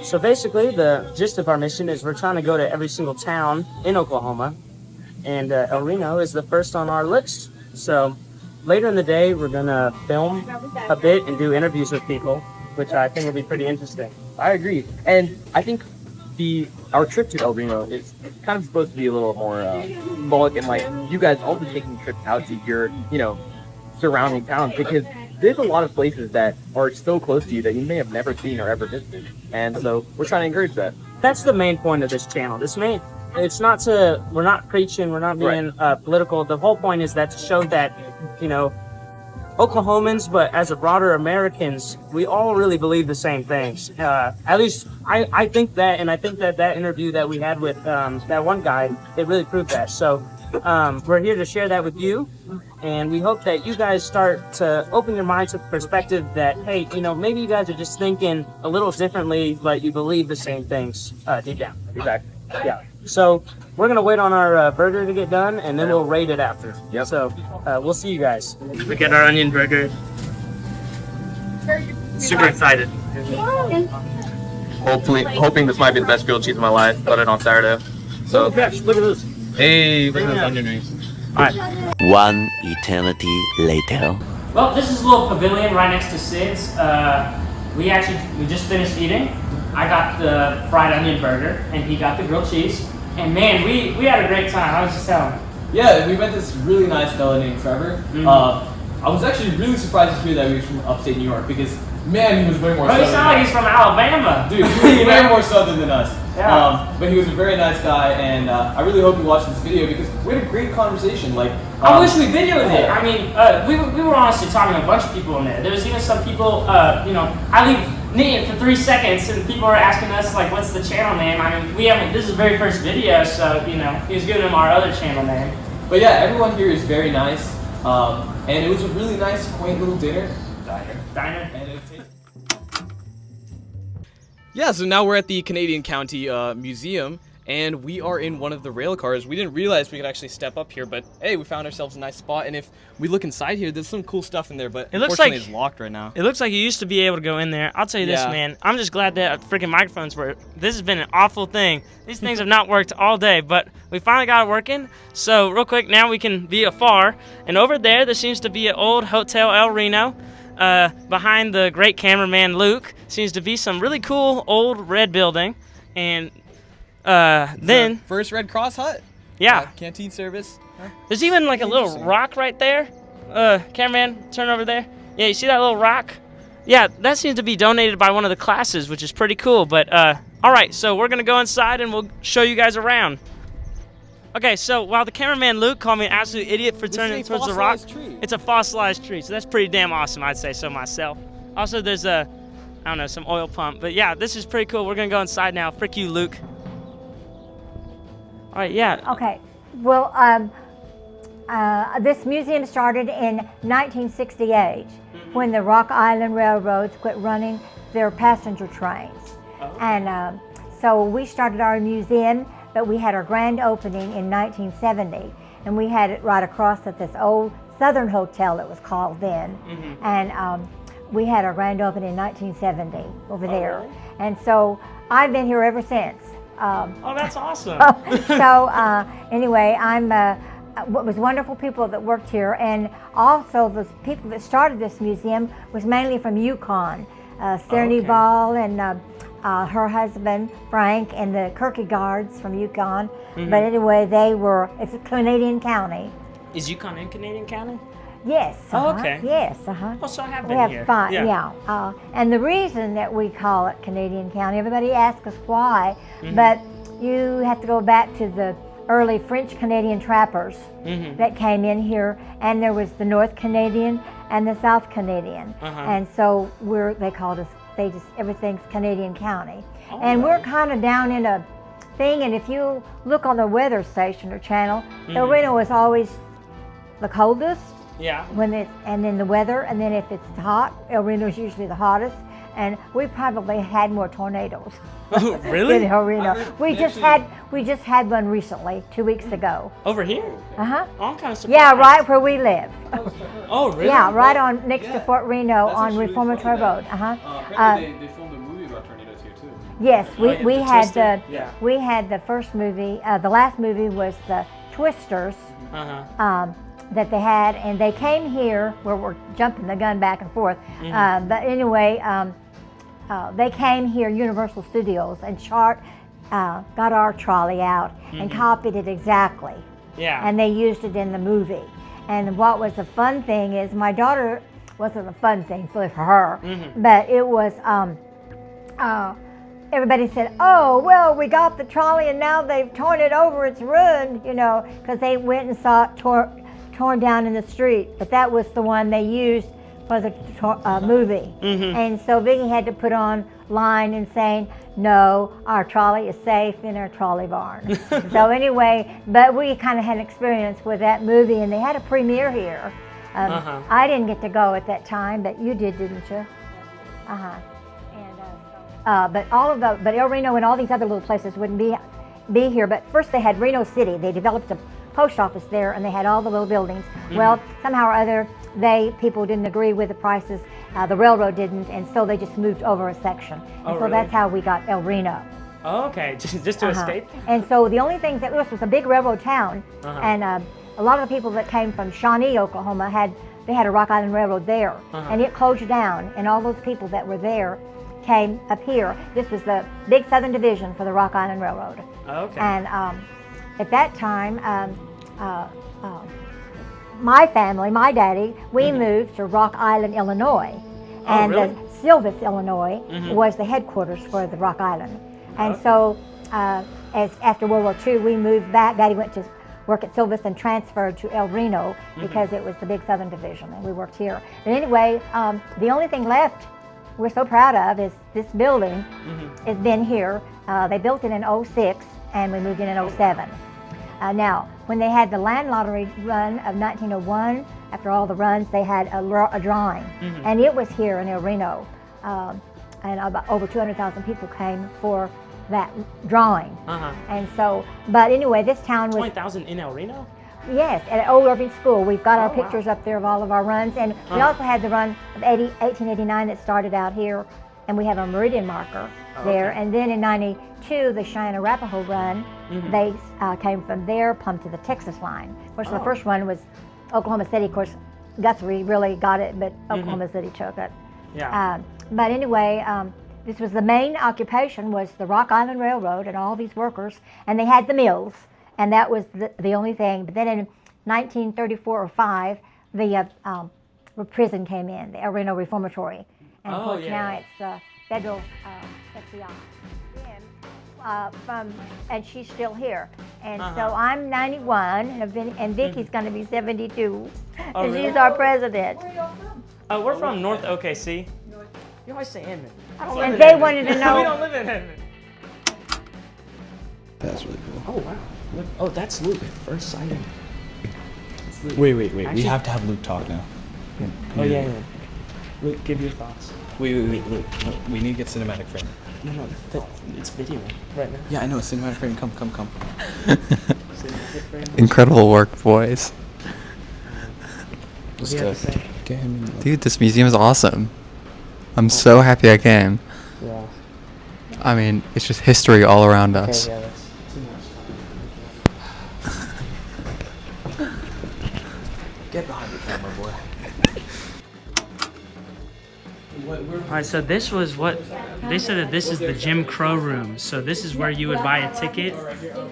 So basically, the gist of our mission is we're trying to go to every single town in Oklahoma, and El Reno is the first on our list. So later in the day, we're gonna film a bit and do interviews with people, which I think will be pretty interesting. I agree, and I think our trip to El Reno is kind of supposed to be a little more symbolic, and like you guys also taking trips out to your surrounding towns, because there's a lot of places that are so close to you that you may have never seen or ever visited, and so we're trying to encourage that. That's the main point of this channel. It's not to, we're not preaching, we're not being political. The whole point is that to show that, Oklahomans, but as a broader Americans, we all really believe the same things. At least I think that, and I think that interview that we had with that one guy, it really proved that. So we're here to share that with you, and we hope that you guys start to open your minds to the perspective that, hey, maybe you guys are just thinking a little differently, but you believe the same things deep down. Exactly. Yeah. So we're gonna wait on our burger to get done, and then we'll rate it after. Yep. So we'll see you guys. We get our onion burger. Super excited. Hoping this might be the best grilled cheese of my life. Got it on Saturday. So Look at this. hey, look at those onion rings. All right. One eternity later. Well, this is a little pavilion right next to Sid's. We just finished eating. I got the fried onion burger, and he got the grilled cheese. And man, we had a great time. I was just telling him. Yeah, we met this really nice fella named Trevor. Mm-hmm. I was actually really surprised to hear that he was from upstate New York, because man, he was way more Bro, southern. he sounds like he's from Alabama. Dude, he was way more southern than us. Yeah. But he was a very nice guy, and I really hope you watch this video, because we had a great conversation. I wish we videoed it. I mean, we were honestly talking to a bunch of people in there. There was even some people, I leave Nate for 3 seconds, and people are asking us, like, what's the channel name? I mean, this is the very first video, so, he was giving them our other channel name. But yeah, everyone here is very nice, and it was a really nice, quaint little dinner. Diner. And it tasted. Yeah, so now we're at the Canadian County Museum, and we are in one of the rail cars. We didn't realize we could actually step up here, but hey, we found ourselves a nice spot, and if we look inside here, there's some cool stuff in there, but unfortunately it's locked right now. It looks like you used to be able to go in there. I'll tell you this, man. I'm just glad that freaking microphones work. This has been an awful thing. These things have not worked all day, but we finally got it working. So real quick, now we can be afar. And over there seems to be an old Hotel El Reno. Behind the great cameraman Luke seems to be some really cool old red building. And then first Red Cross hut. Yeah. Canteen service. There's even like a little rock right there. Cameraman, turn over there. Yeah, you see that little rock? Yeah, that seems to be donated by one of the classes, which is pretty cool. But all right, so we're gonna go inside and we'll show you guys around. Okay, so while the cameraman Luke called me an absolute idiot for turning towards the rock, it's a fossilized tree, so that's pretty damn awesome, I'd say so myself. Also, there's some oil pump. But yeah, this is pretty cool. We're gonna go inside now. Frick you, Luke. All right, yeah. Okay, well, this museum started in 1968 when the Rock Island Railroads quit running their passenger trains. And so we started our museum, but we had our grand opening in 1970, and we had it right across at this old Southern Hotel, it was called then. And we had our grand opening in 1970 over there. Really? And so I've been here ever since. Oh, that's awesome. So anyway, it was wonderful people that worked here, and also the people that started this museum was mainly from Yukon. Cerny Ball and her husband Frank and the Kierkegaards from Yukon. But anyway, it's a Canadian county. Is Yukon in Canadian County? Yes. Oh, okay. Yes. Well, so I have We been have here. fun. Yeah. And the reason that we call it Canadian County, everybody asks us why, but you have to go back to the early French Canadian trappers that came in here, and there was the North Canadian and the South Canadian, and so they called us. Everything's Canadian County, and we're kind of down in a thing. And if you look on the weather station or channel, El Reno is always the coldest. Yeah. And then the weather, and then if it's hot, El Reno is usually the hottest. and we probably had more tornadoes Oh, really? in El Reno. We just had one recently, 2 weeks ago. Over here? Uh-huh. Oh, I'm kind of surprised. Yeah, right where we live. Oh, really? Yeah, right on next to Fort Reno That's on actually Reformatory funny, Road. Apparently they filmed a movie about tornadoes here too. Yes, we The had Twisted? Yeah. we had the first movie. The last movie was the Twisters. That they had, and they came here where we're jumping the gun back and forth. But anyway, they came here, Universal Studios, and got our trolley out and copied it exactly. Yeah. And they used it in the movie. And what was the fun thing is, my daughter wasn't a fun thing for her, but it was. Everybody said, "Oh, well, we got the trolley, and now they've torn it over. It's ruined," you know, because they went and saw it torn down in the street. But that was the one they used for the movie. And so Vicky had to put on line and saying, "No, our trolley is safe in our trolley barn." So anyway, but we kind of had an experience with that movie, and they had a premiere here. I didn't get to go at that time, but you did, didn't you? But El Reno and all these other little places wouldn't be here. But first they had Reno City. They developed a post office there, and they had all the little buildings. Well, somehow or other, people didn't agree with the prices. The railroad didn't, and so they just moved over a section. And so that's how we got El Reno. Oh, okay, just to escape? And so the only things that was a big railroad town, and a lot of the people that came from Shawnee, Oklahoma, had a Rock Island Railroad there, and it closed down, and all those people that were there came up here. This was the big southern division for the Rock Island Railroad. Okay. And at that time, my family, my daddy, we moved to Rock Island, Illinois. And really? Silvis, Illinois was the headquarters for the Rock Island. And so after World War II, we moved back. Daddy went to work at Silvis and transferred to El Reno because it was the big southern division, and we worked here. But anyway, the only thing left we're so proud of is this building. It's been here. They built it in '06, and we moved in '07. Now, when they had the land lottery run of 1901, after all the runs, they had a drawing, and it was here in El Reno, and about over 200,000 people came for that drawing. And so, but anyway, this town was 20,000 in El Reno? Yes, at Old Irving School. We've got our pictures up there of all of our runs, and we also had the run of 1889 that started out here, and we have a meridian marker there. And then in '92, the Cheyenne Arapaho run, they came from there, plumb to the Texas line. Of course, the first one was Oklahoma City. Of course, Guthrie really got it, but Oklahoma City took it. Yeah. But anyway, this was the main occupation was the Rock Island Railroad and all these workers, and they had the mills. And that was the only thing. But then in 1934 or 5, the prison came in, the El Reno Reformatory. And of course now it's the federal FBI. And she's still here. And so I'm 91, and Vicky's going to be 72. And she's our president. We're from North OKC. You always say Edmond. And they wanted to know. We don't live in Edmond. That's really cool. Oh, wow. Look, oh, that's Luke. First sighting. Wait. Actually, We have to have Luke talk now. Oh, yeah. Luke, give your thoughts. Wait. Luke. We need to get cinematic frame. No, it's video right now. Yeah, I know. Cinematic frame. Come. Cinematic frame. Incredible work, boys. Just get him in. Dude, this museum is awesome. I'm so happy I came. Yeah. I mean, it's just history all around us. Okay, yeah, that's too much. Get behind the camera, boy. Alright, so this was what they said that this is the Jim Crow room. So this is where you would buy a ticket.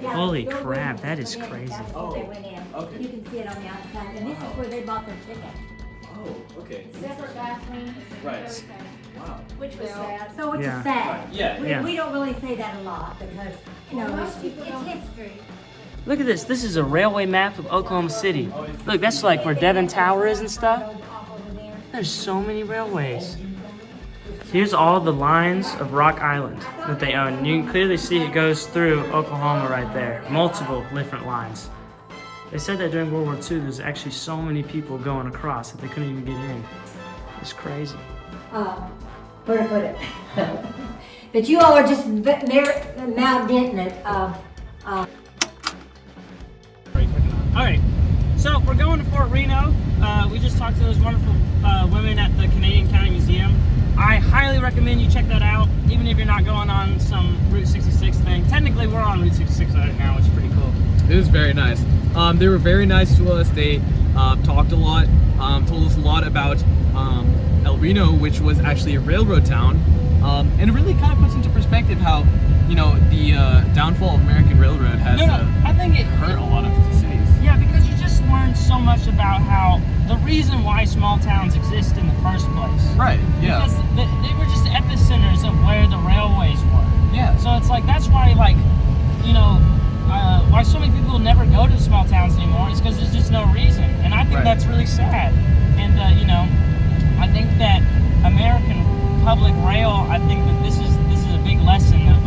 Holy crap, that is crazy. They went in. You can see it on the outside, and this is where they bought their ticket. Oh, okay. Separate bathrooms. Right. Wow. Which was sad. So which Yeah. is sad. Yeah. We don't really say that a lot because, it's history. Look at this. This is a railway map of Oklahoma City. Look, that's like where Devon Tower is and stuff. There's so many railways. Here's all the lines of Rock Island that they own. You can clearly see it goes through Oklahoma right there. Multiple different lines. They said that during World War II, there's actually so many people going across that they couldn't even get in. It's crazy. where to put it. But you all are just maldenting it. Alright, so we're going to Fort Reno. We just talked to those wonderful women at the Canadian County Museum. I highly recommend you check that out, even if you're not going on some Route 66 thing. Technically, we're on Route 66 right now, which is pretty cool. It was very nice. They were very nice to us. They talked a lot, told us a lot about El Reno, which was actually a railroad town. And it really kind of puts into perspective how, you know, the downfall of American Railroad has I think it hurt a lot of cities. Yeah, because you just learned so much about how the reason why small towns exist in the first place. Right, yeah. Because they were just epicenters of where the railways were. Yeah. So it's like, that's why, like, you know, why so many people never go to small towns anymore is because there's just no reason. And I think that's really sad. And, you know, I think that American public rail, I think that this is a big lesson of,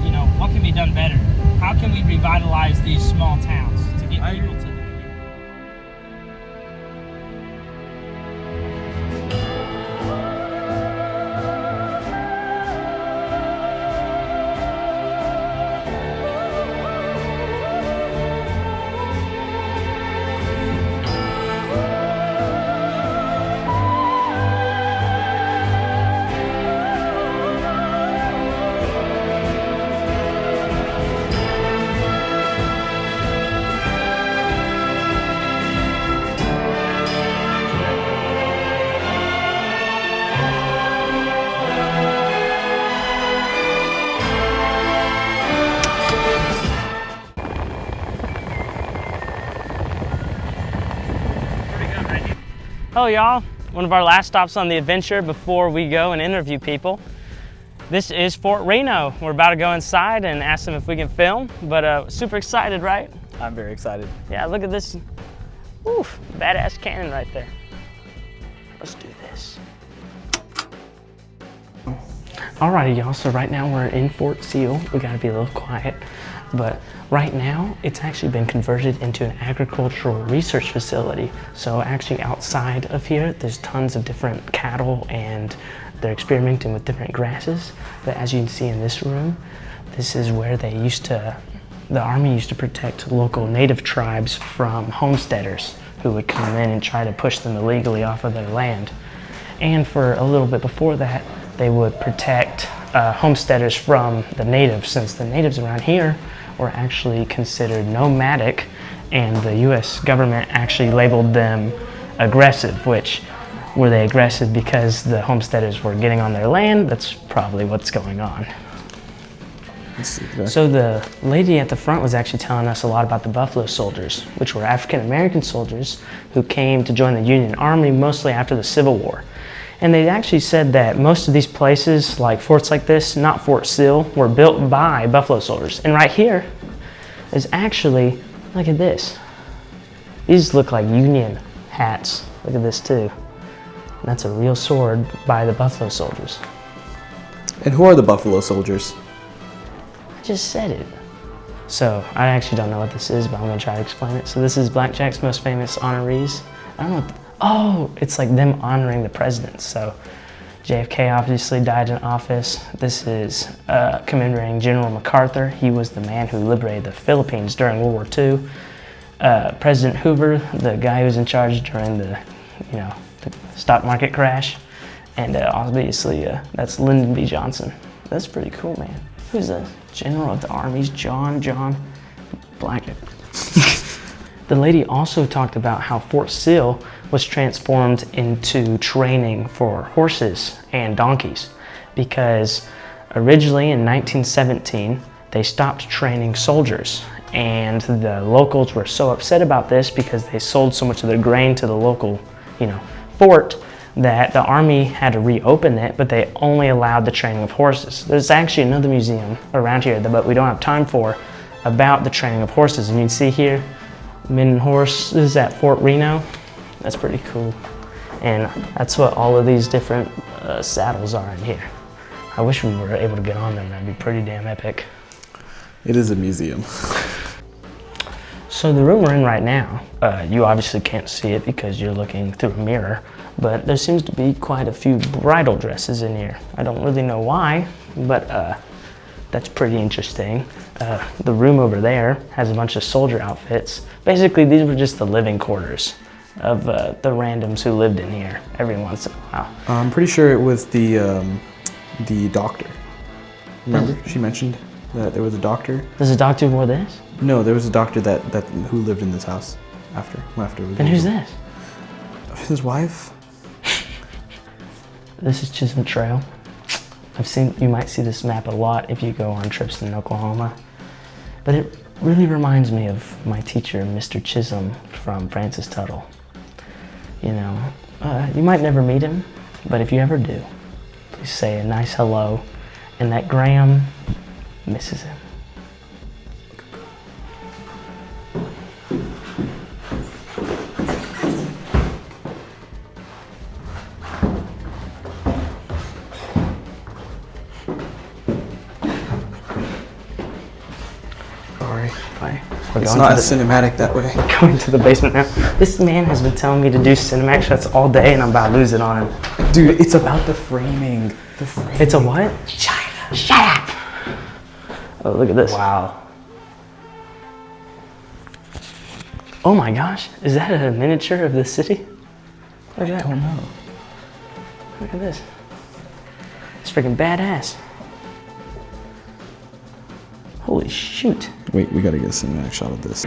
you know, what can be done better. How can we revitalize these small towns to get people to them? Hello y'all, one of our last stops on the adventure before we go and interview people. This is Fort Reno. We're about to go inside and ask them if we can film, but super excited, right? I'm very excited. Yeah, look at this, oof, badass cannon right there. Let's do this. Alrighty y'all, so right now we're in Fort Seal. We gotta be a little quiet, but right now it's actually been converted into an agricultural research facility. So actually outside of here, there's tons of different cattle and they're experimenting with different grasses. But as you can see in this room, this is where they the Army used to protect local native tribes from homesteaders who would come in and try to push them illegally off of their land. And for a little bit before that, they would protect homesteaders from the natives, since the natives around here were actually considered nomadic, and the US government actually labeled them aggressive, which, were they aggressive because the homesteaders were getting on their land? That's probably what's going on. So the lady at the front was actually telling us a lot about the Buffalo Soldiers, which were African American soldiers who came to join the Union Army mostly after the Civil War. And they actually said that most of these places, like forts like this, not Fort Sill, were built by Buffalo Soldiers. And right here is actually, look at this. These look like Union hats. Look at this too. And that's a real sword by the Buffalo Soldiers. And who are the Buffalo Soldiers? I just said it. So I actually don't know what this is, but I'm gonna try to explain it. So this is Blackjack's most famous honorees. I don't know what oh, it's like them honoring the presidents. So JFK obviously died in office. This is commemorating General MacArthur. He was the man who liberated the Philippines during World War II. President Hoover, the guy who was in charge during the stock market crash. And obviously that's Lyndon B. Johnson. That's pretty cool, man. Who's the general of the armies? John Blackjack. The lady also talked about how Fort Sill was transformed into training for horses and donkeys, because originally in 1917 they stopped training soldiers, and the locals were so upset about this because they sold so much of their grain to the local fort that the army had to reopen it, but they only allowed the training of horses. There's actually another museum around here, but we don't have time for, about the training of horses. And you can see here, men and horses at Fort Reno. That's pretty cool. And that's what all of these different saddles are in here. I wish we were able to get on them. That'd be pretty damn epic. It is a museum. So the room we're in right now, you obviously can't see it because you're looking through a mirror, but there seems to be quite a few bridal dresses in here. I don't really know why, but that's pretty interesting. The room over there has a bunch of soldier outfits. Basically, these were just the living quarters of the randoms who lived in here every once in a while. I'm pretty sure it was the doctor. Remember, she mentioned that there was a doctor. There's a doctor who wore this? No, there was a doctor that who lived in this house after it was And who's this? His wife. This is Chisholm Trail. You might see this map a lot if you go on trips in Oklahoma. But it really reminds me of my teacher, Mr. Chisholm from Francis Tuttle. You know, you might never meet him, but if you ever do, please say a nice hello, and that Graham misses him. It's not as cinematic that way. Going to the basement now. This man has been telling me to do cinematic shots all day, and I'm about to lose it on him. Dude, it's about the framing. It's a what? Shut up! Oh, look at this. Wow. Oh my gosh, is that a miniature of the city? Look at that. I don't know. Look at this. It's freaking badass. Holy shoot. Wait, we gotta get a cinematic shot of this.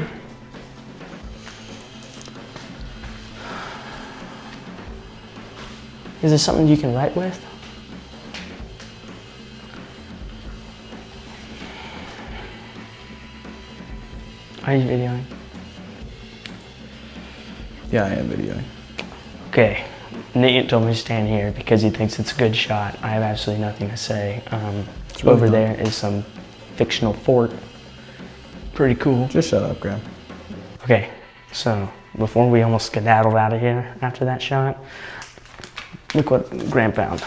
Is there something you can write with? Are you videoing? Yeah, I am videoing. Okay, Nate told me to stand here because he thinks it's a good shot. I have absolutely nothing to say. Really over fun. there is some fictional fort. Pretty cool. Just shut up, Graham. Okay, so before we almost skedaddled out of here after that shot, look what Graham found.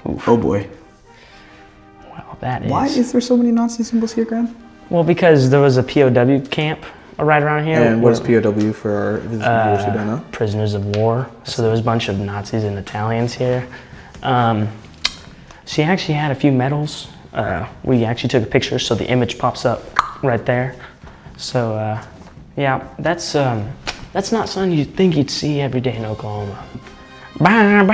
Oof. Oh boy. Wow, that is. Why is there so many Nazi symbols here, Graham? Well, because there was a POW camp right around here. And what is POW for our viewers who don't know? Prisoners of war. So there was a bunch of Nazis and Italians here. She actually had a few medals. We actually took a picture, so the image pops up right there. So yeah, that's not something you'd think you'd see every day in Oklahoma. I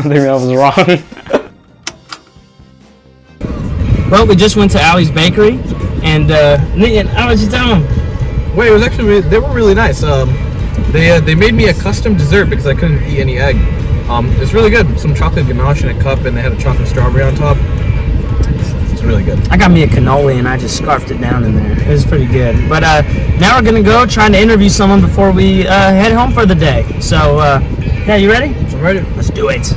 think that was wrong. Well, we just went to Allie's Bakery, and how was you telling them? Wait, it was actually they were really nice. They made me a custom dessert because I couldn't eat any egg. It's really good. Some chocolate ganache in a cup, and they had a chocolate strawberry on top. It's really good. I got me a cannoli, and I just scarfed it down in there. It was pretty good. But now we're gonna go trying to interview someone before we head home for the day. So yeah, you ready? I'm ready. Let's do it.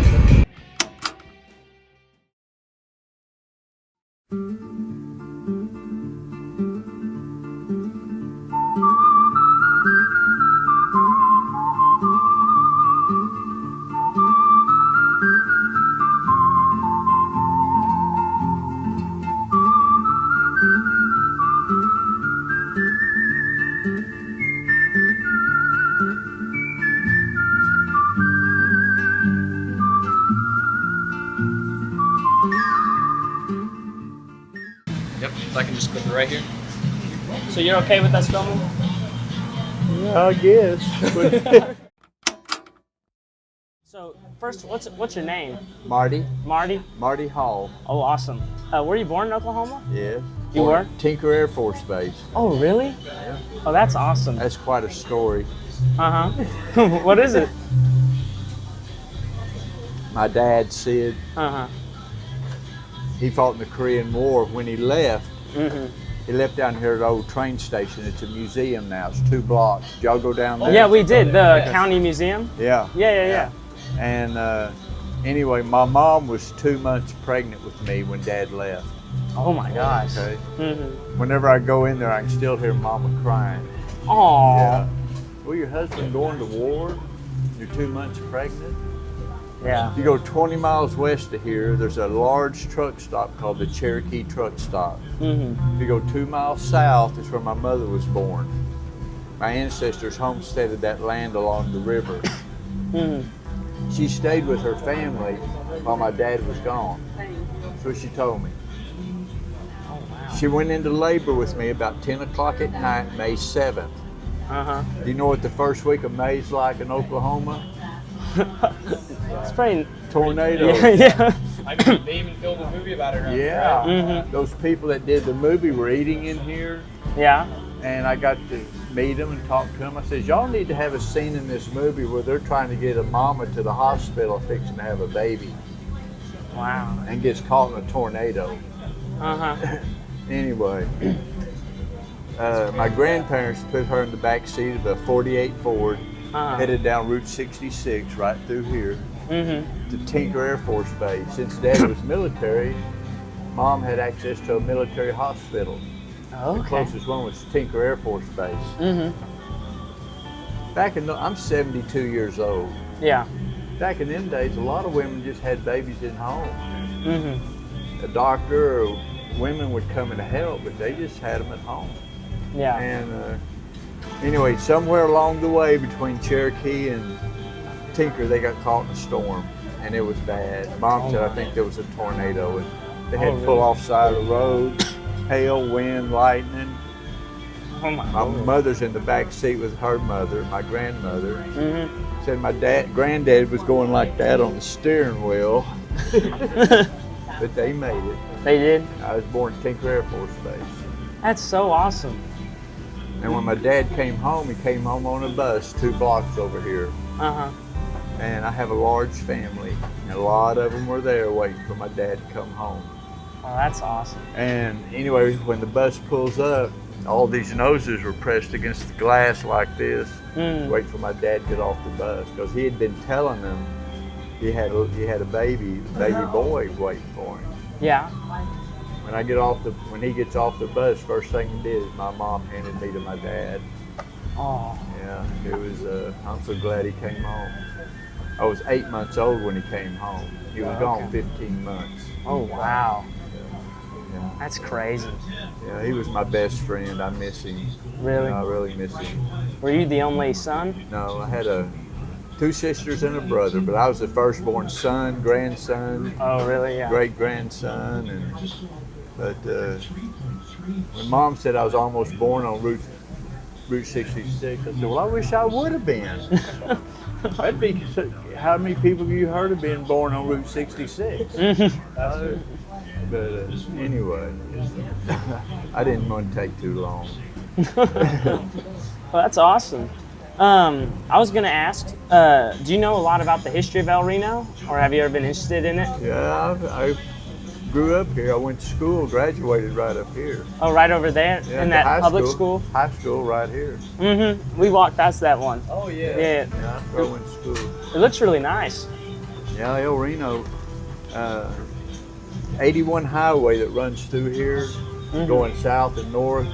Yep, so I can just click it right here. So you're okay with us filming? Yeah, I guess. So first, what's your name? Marty. Marty? Marty Hall. Oh, awesome. Were you born in Oklahoma? Yes. You were? Tinker Air Force Base. Oh, really? Yeah. Oh, that's awesome. That's quite a story. Uh-huh. What is it? My dad, Sid, Uh-huh. he fought in the Korean War. When he left, Mm-hmm. he left down here at the old train station. It's a museum now. It's 2 blocks. Did y'all go down there? Yeah, we did. The county museum? Yeah. Yeah. And anyway, my mom was 2 months pregnant with me when Dad left. Oh my gosh. Okay. Mm-hmm. Whenever I go in there, I can still hear Mama crying. Aww. Yeah. Well, your husband going to war? you're 2 months pregnant. Yeah. You go 20 miles west of here, there's a large truck stop called the Cherokee Truck Stop. Mm-hmm. If you go 2 miles south, is where my mother was born. My ancestors homesteaded that land along the river. Mm-hmm. She stayed with her family while my dad was gone. That's what she told me. Oh, wow. She went into labor with me about 10 o'clock at night, May 7th. Uh-huh. Do you know what the first week of May is like in Oklahoma? It's pretty... Tornado. Yeah. I mean, they even filmed a movie about it. Right? Yeah. Mm-hmm. Those people that did the movie were eating in here, Yeah. and I got to meet them and talk to them. I said, y'all need to have a scene in this movie where they're trying to get a mama to the hospital fixing to have a baby Wow. and gets caught in a tornado. Uh-huh. Anyway, my grandparents put her in the back seat of a 48 Ford, headed down Route 66 right through here to Tinker Air Force Base. Since Dad was military, Mom had access to a military hospital. Okay. The closest one was Tinker Air Force Base. Back in I'm 72 years old. Yeah. Back in them days, a lot of women just had babies in home. Mm-hmm. A doctor or women would come in to help, but they just had them at home. Yeah. And anyway, somewhere along the way between Cherokee and Tinker, they got caught in a storm, and it was bad. Mom said, I think there was a tornado, and they had to pull off side of the road, hail, wind, lightning. Oh my My mother's in the back seat with her mother, my grandmother. Said my granddad was going like that on the steering wheel, but they made it. They did? I was born at Tinker Air Force Base. That's so awesome. And when my dad came home, he came home on a bus 2 blocks over here. Uh-huh. And I have a large family, and a lot of them were there waiting for my dad to come home. Oh, that's awesome. And anyway, when the bus pulls up, all these noses were pressed against the glass like this, waiting for my dad to get off the bus, because he had been telling them he had a baby boy waiting for him. Yeah. When he gets off the bus, first thing he did is my mom handed me to my dad. Oh. Yeah, it was. I'm so glad he came home. I was 8 months old when he came home. He was gone 15 months. Oh, wow. Yeah. That's crazy. Yeah, he was my best friend. I miss him. Really? I really miss him. Were you the only son? No, I had 2 sisters and a brother, but I was the firstborn son, grandson. Oh, really? Yeah. Great grandson, but when Mom said I was almost born on Route 66, I said, well, I wish I would have been. That'd be, how many people have you heard of being born on Route 66? But anyway, I didn't want to take too long. Well, that's awesome. I was going to ask, do you know a lot about the history of El Reno, or have you ever been interested in it? Yeah, I grew up here. I went to school, graduated right up here. Oh, right over there? Yeah, in that public school? High school right here. Mm-hmm. We walked past that one. Oh, yeah. Yeah. Yeah, that's where I went to school. It looks really nice. Yeah, El Reno, 81 highway that runs through here, going south and north,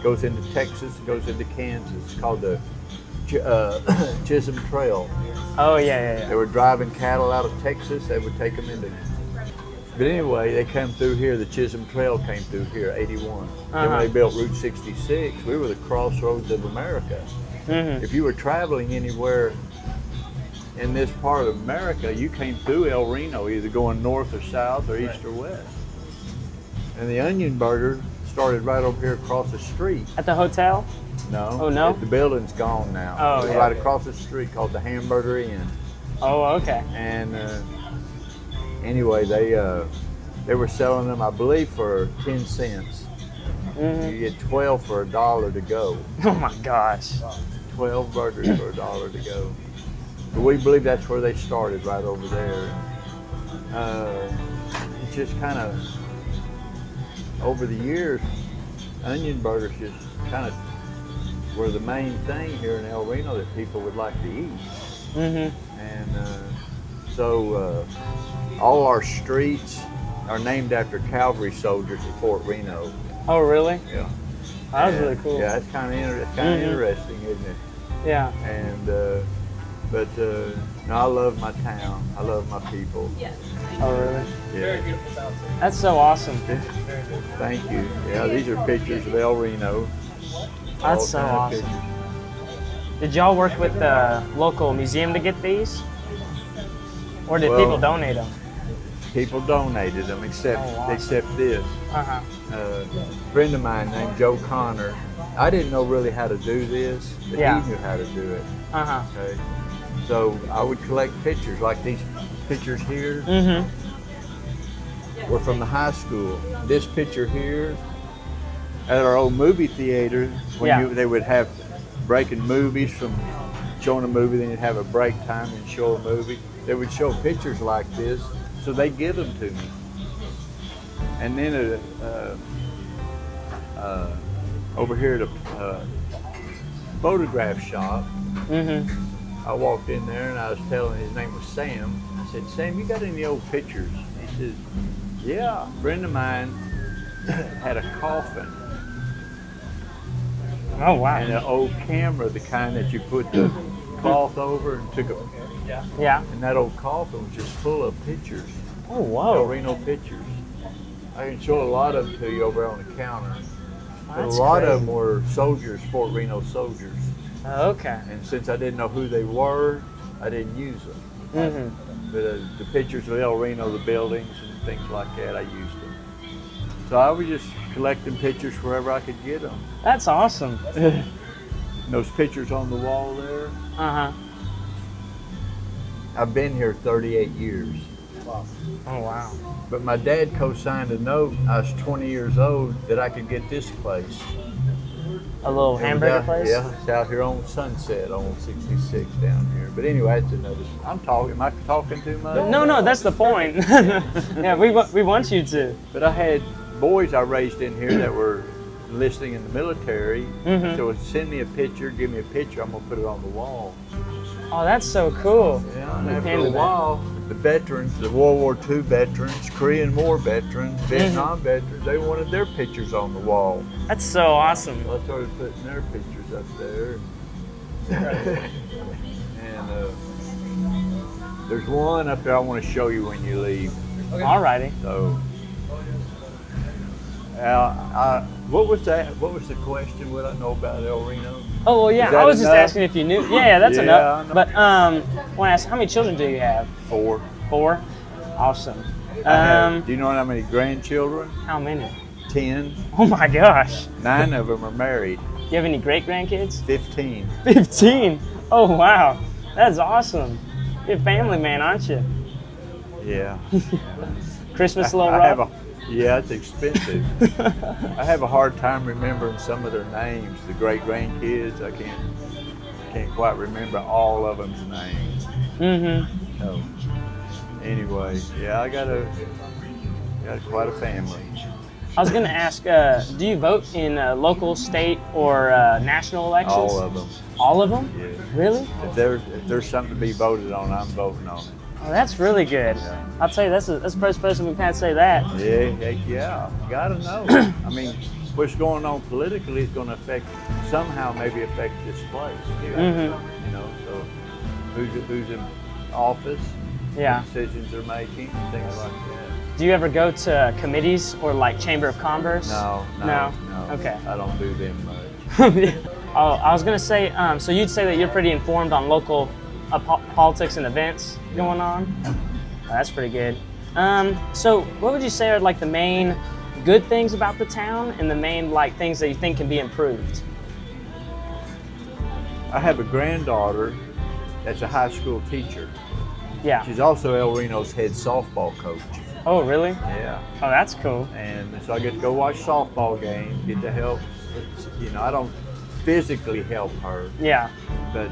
goes into Texas, goes into Kansas. It's called the Chisholm Trail. Oh, yeah. They were driving cattle out of Texas. They would take them into. But anyway, they come through here. The Chisholm Trail came through here, 81. Then when they built Route 66, we were the crossroads of America. If you were traveling anywhere in this part of America, you came through El Reno, either going north or south or east or west. And the Onion Burger started right over here across the street. At the hotel? No. Oh, no? The building's gone now. Oh, it's yeah. right across the street called the Hamburger Inn. Oh, okay. And anyway, they were selling them, I believe, for 10 cents. You get 12 for $1 to go. Oh my gosh. 12 burgers for $1 to go. But we believe that's where they started, right over there. It's just kind of, over the years, onion burgers just kind of were the main thing here in El Reno that people would like to eat. And so all our streets are named after cavalry soldiers at Fort Reno. Oh, really? Yeah. That was really cool. Yeah, it's kind of interesting, isn't it? Yeah. And But no, I love my town. I love my people. Oh, really? Yeah. That's so awesome. Thank you. Yeah, these are pictures of El Reno. That's so awesome. Did y'all work with the local museum to get these? Or did people donate them? People donated them, except this. Uh-huh. A friend of mine named Joe Connor. I didn't know really how to do this, but he knew how to do it. Uh-huh. Okay. So I would collect pictures, like these pictures here were from the high school. This picture here at our old movie theater, when they would have breaking movies from showing a movie, then you'd have a break time and show a movie. They would show pictures like this, so they give them to me. And then over here at a photograph shop, I walked in there and I was telling, his name was Sam. I said, Sam, you got any old pictures? He says, yeah. A friend of mine had a coffin. Oh, wow. And an old camera, the kind that you put the cloth over and took a... Yeah. And that old coffin was just full of pictures. Oh, wow. El Reno pictures. I can show a lot of them to you over on the counter. But a lot of them were soldiers, Fort Reno soldiers. Okay. And since I didn't know who they were, I didn't use them. But the pictures of El Reno, the buildings and things like that, I used them. So I was just collecting pictures wherever I could get them. That's awesome. Those pictures on the wall there. Uh-huh. I've been here 38 years. Oh, wow. But my dad co-signed a note, I was 20 years old, that I could get this place. A little hamburger place? Yeah, it's out here on Sunset on 66 down here. But anyway, that's another. Am I talking too much? No, that's the point. Yeah, we want you to. But I had boys I raised in here that were enlisting in the military. So send me a picture, give me a picture, I'm gonna put it on the wall. Oh, that's so cool. Yeah, and after a while, the veterans, the World War II veterans, Korean War veterans, Vietnam veterans, they wanted their pictures on the wall. That's so awesome. So I started putting their pictures up there. And there's one up there I want to show you when you leave. Alrighty. So, what was that? What was the question? What I know about El Reno? Oh, well, yeah, I was just asking if you knew. Yeah, that's enough. But I want to ask, how many children do you have? 4. 4? Awesome. Do you know how many grandchildren? How many? 10. Oh my gosh. 9 of them are married. Do you have any great-grandkids? 15. 15? Oh, wow. That's awesome. You're a family man, aren't you? Yeah. Christmas a little rough? Yeah, it's expensive. I have a hard time remembering some of their names. The great-grandkids, I can't quite remember all of them's names. So, anyway, yeah, I got quite a family. I was going to ask, do you vote in local, state, or national elections? All of them. All of them? Yeah. Really? If there's something to be voted on, I'm voting on it. Oh, that's really good. Yeah. I'll tell you, that's the first person we've had say that. Yeah, you gotta know. I mean, what's going on politically is going to somehow maybe affect this place. You know, so who's in office, what decisions they're making, things like that. Do you ever go to committees or like Chamber of Commerce? No. Okay. I don't do them much. Oh, I was gonna say, so you'd say that you're pretty informed on local politics and events going on? Oh, that's pretty good. So what would you say are like the main good things about the town and the main like things that you think can be improved? I have a granddaughter that's a high school teacher. Yeah. She's also El Reno's head softball coach. Oh, really? Yeah. Oh, that's cool. And so I get to go watch softball games, get to help. You know, I don't physically help her. Yeah. But,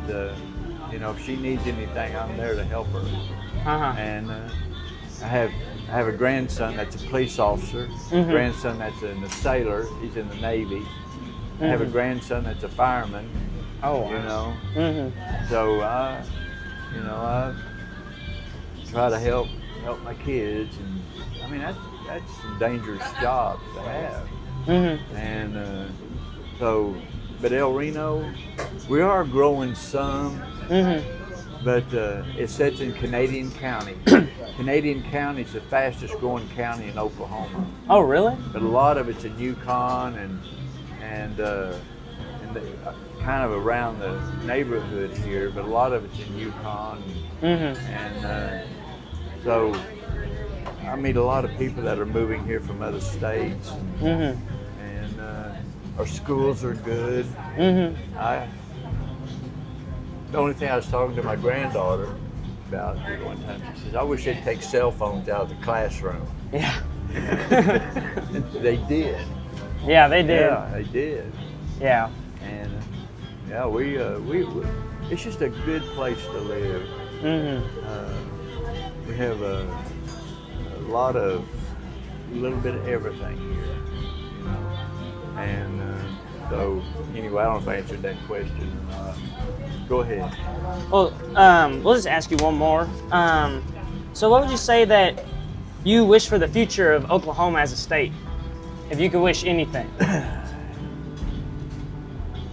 you know, if she needs anything, I'm there to help her. And I have a grandson that's a police officer, a grandson that's a sailor, he's in the Navy. I have a grandson that's a fireman. Oh, wow. You know. So, you know, I try to help my kids. And I mean, that's some dangerous jobs to have. And so, but El Reno, we are growing some. but it sits in Canadian County. Canadian County is the fastest growing county in Oklahoma. Oh, really? But a lot of it's in Yukon and kind of around the neighborhood here, but a lot of it's in Yukon. And so I meet a lot of people that are moving here from other states. And our schools are good. The only thing I was talking to my granddaughter about one time, she says, I wish they'd take cell phones out of the classroom. Yeah. They did. Yeah, they did. Yeah, they did. Yeah. And yeah, we it's just a good place to live. We have a little bit of everything here, you know. And so anyway, I don't know if I answered that question or not. Go ahead. Well, we'll just ask you one more. So what would you say that you wish for the future of Oklahoma as a state? If you could wish anything.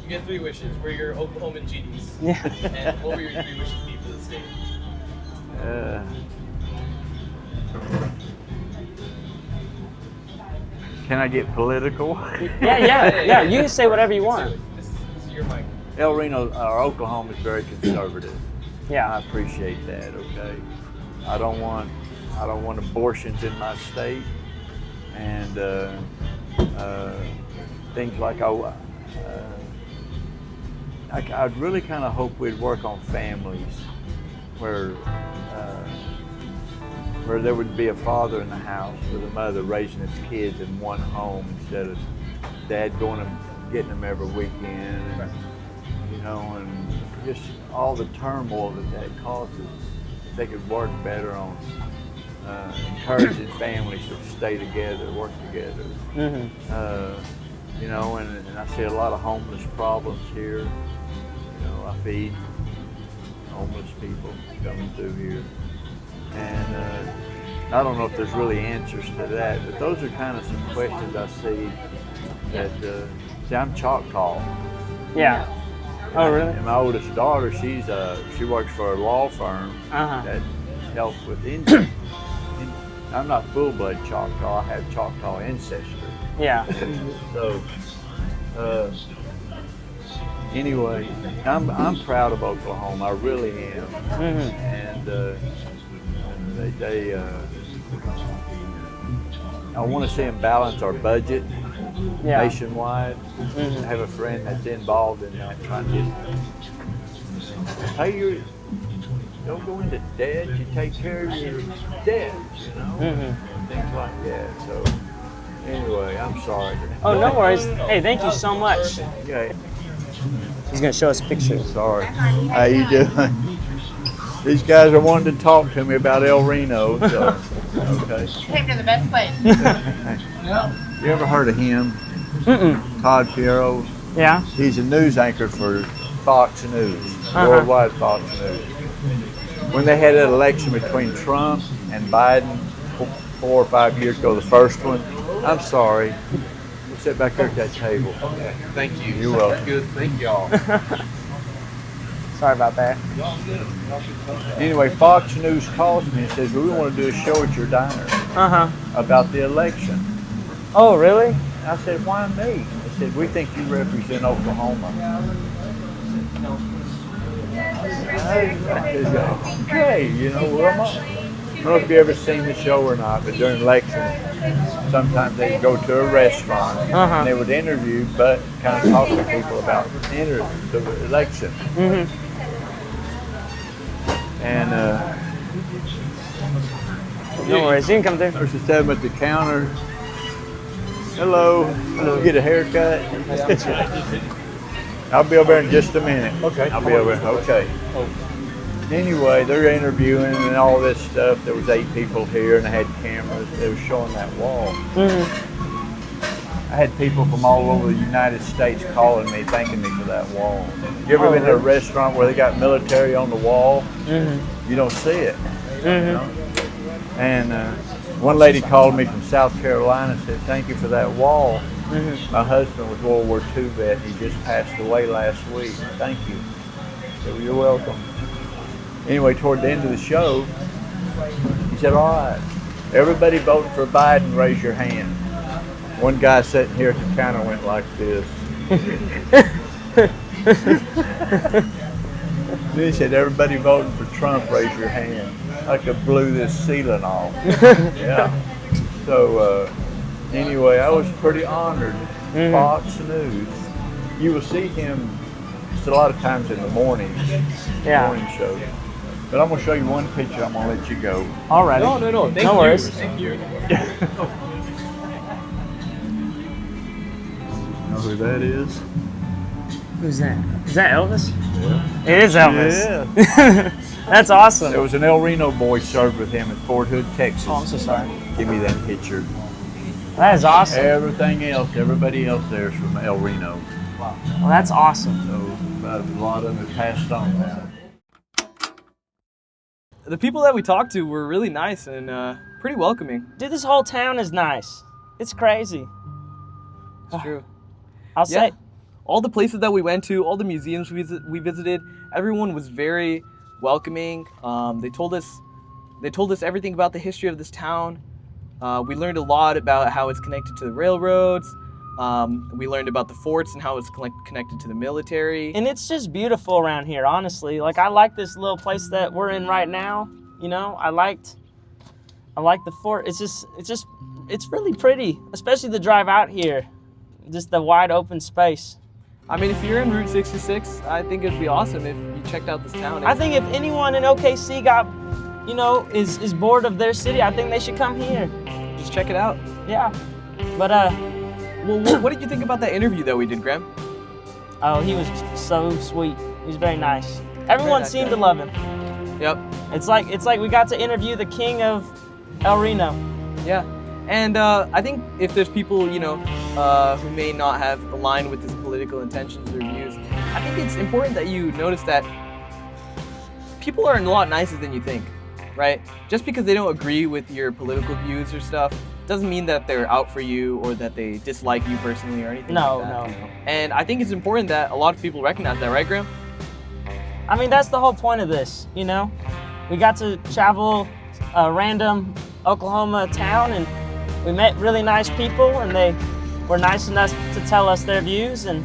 You get 3 wishes. We're your Oklahoman genies. Yeah. And what would your 3 wishes be for the state? Can I get political? Yeah. You can say whatever you want. This is your mic. El Reno, Oklahoma is very conservative. Yeah. I appreciate that. Okay. I don't want abortions in my state, and things like I'd really kind of hope we'd work on families where there would be a father in the house with a mother raising his kids in one home instead of dad going and getting them every weekend, and, you know, and just all the turmoil that causes. If they could work better on encouraging families to stay together, work together. You know, and I see a lot of homeless problems here. You know, I feed homeless people coming through here. And I don't know if there's really answers to that, but those are kind of some questions I see that, see, I'm Choctaw. Yeah. Oh, really? And my oldest daughter, she works for a law firm that helps with Indian. I'm not full-blood Choctaw, I have Choctaw ancestry. Yeah. So, anyway, I'm proud of Oklahoma, I really am. And I want to see them balance our budget nationwide. I have a friend that's involved in that, trying to pay your, don't go into debt, you take care of your debt, you know, things like that. So anyway, I'm sorry. Oh, no worries. Hey, thank you so much. Okay. He's gonna show us pictures. Sorry. How you doing? These guys are wanting to talk to me about El Reno, so, okay. Came to the best place. You ever heard of him? Todd Fierro? Yeah. He's a news anchor for Fox News, worldwide Fox News. When they had that election between Trump and Biden 4 or 5 years ago, the first one, I'm sorry, we'll sit back there at that table. Thank you. You're welcome. Good. Thank y'all. Sorry about that. Anyway, Fox News calls me and says, we want to do a show at your diner about the election. Oh, really? I said, why me? They said, we think you represent Oklahoma. I said, okay, you know, well, I don't know if you ever seen the show or not, but during elections, sometimes they would go to a restaurant and they would interview, but kind of talk to people about the election. And no worries, you can come through. There's a seven at the counter. Hello. Get a haircut. I'll be over there in just a minute. Okay. I'll be over there. Okay. Anyway, they're interviewing and all this stuff. There was 8 people here and they had cameras. They were showing that wall. I had people from all over the United States calling me, thanking me for that wall. You ever been to a restaurant where they got military on the wall? You don't see it. You know? And one lady called me from South Carolina and said, thank you for that wall. My husband was World War II vet. He just passed away last week. Thank you. So you're welcome. Anyway, toward the end of the show, he said, all right, everybody voting for Biden, raise your hand. One guy sitting here at the counter went like this. Then he said, everybody voting for Trump, raise your hand. I could blew this ceiling off. Yeah. So anyway, I was pretty honored. Fox News. You will see him just a lot of times in the mornings, morning shows. But I'm going to show you one picture. I'm going to let you go. All right. No. Thank No you. worries. Thank you. You know who that is? Who's that? Is that Elvis? Yeah. It is Elvis. Yeah. That's awesome. There was an El Reno boy served with him at Fort Hood, Texas. Oh, I'm so sorry. Give me that picture. That is awesome. Everything else, everybody else there is from El Reno. Wow. Well, that's awesome. So a lot of them have passed on now. The people that we talked to were really nice and pretty welcoming. Dude, this whole town is nice. It's crazy. It's true. I'll say. All the places that we went to, all the museums we visited, everyone was very welcoming. They told us everything about the history of this town. We learned a lot about how it's connected to the railroads. We learned about the forts and how it's connected to the military. And it's just beautiful around here, honestly. Like, I like this little place that we're in right now. You know, I like the fort. It's really pretty, especially the drive out here. Just the wide open space. I mean, if you're in Route 66, I think it'd be awesome if you checked out this town. I think if anyone in OKC is bored of their city, I think they should come here. Just check it out. Yeah. But well, what did you think about that interview that we did, Graham? Oh, he was so sweet. He was very nice. Everyone seemed to love him. Yep. It's like we got to interview the king of El Reno. Yeah. And I think if there's people, who may not have aligned with his political intentions or views, I think it's important that you notice that people are a lot nicer than you think, right? Just because they don't agree with your political views or stuff doesn't mean that they're out for you or that they dislike you personally or anything like that. No. And I think it's important that a lot of people recognize that, right, Graham? I mean, that's the whole point of this, We got to travel a random Oklahoma town and we met really nice people and they were nice enough to tell us their views, and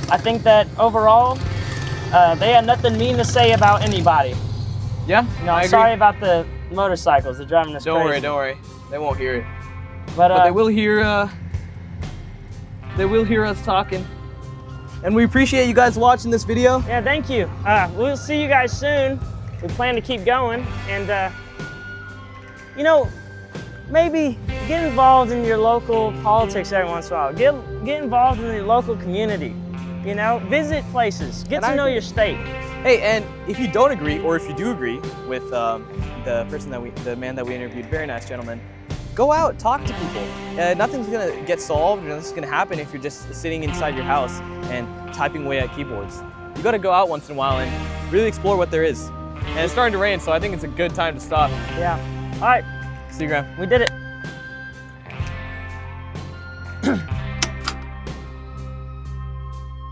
I think that overall they had nothing mean to say about anybody. Yeah, I'm sorry about the motorcycles. They're driving us crazy. Don't worry. They won't hear it. But they will hear. They will hear us talking. And we appreciate you guys watching this video. Yeah, thank you. We'll see you guys soon. We plan to keep going, and maybe get involved in your local politics every once in a while. Get involved in the local community. Visit places. Get to know your state. Hey, and if you don't agree, or if you do agree with the man that we interviewed, very nice gentleman, go out, talk to people. Nothing's gonna get solved, or nothing's gonna happen if you're just sitting inside your house and typing away at keyboards. You gotta go out once in a while and really explore what there is. And it's starting to rain, so I think it's a good time to stop. Yeah. All right. See you, Graham. We did it.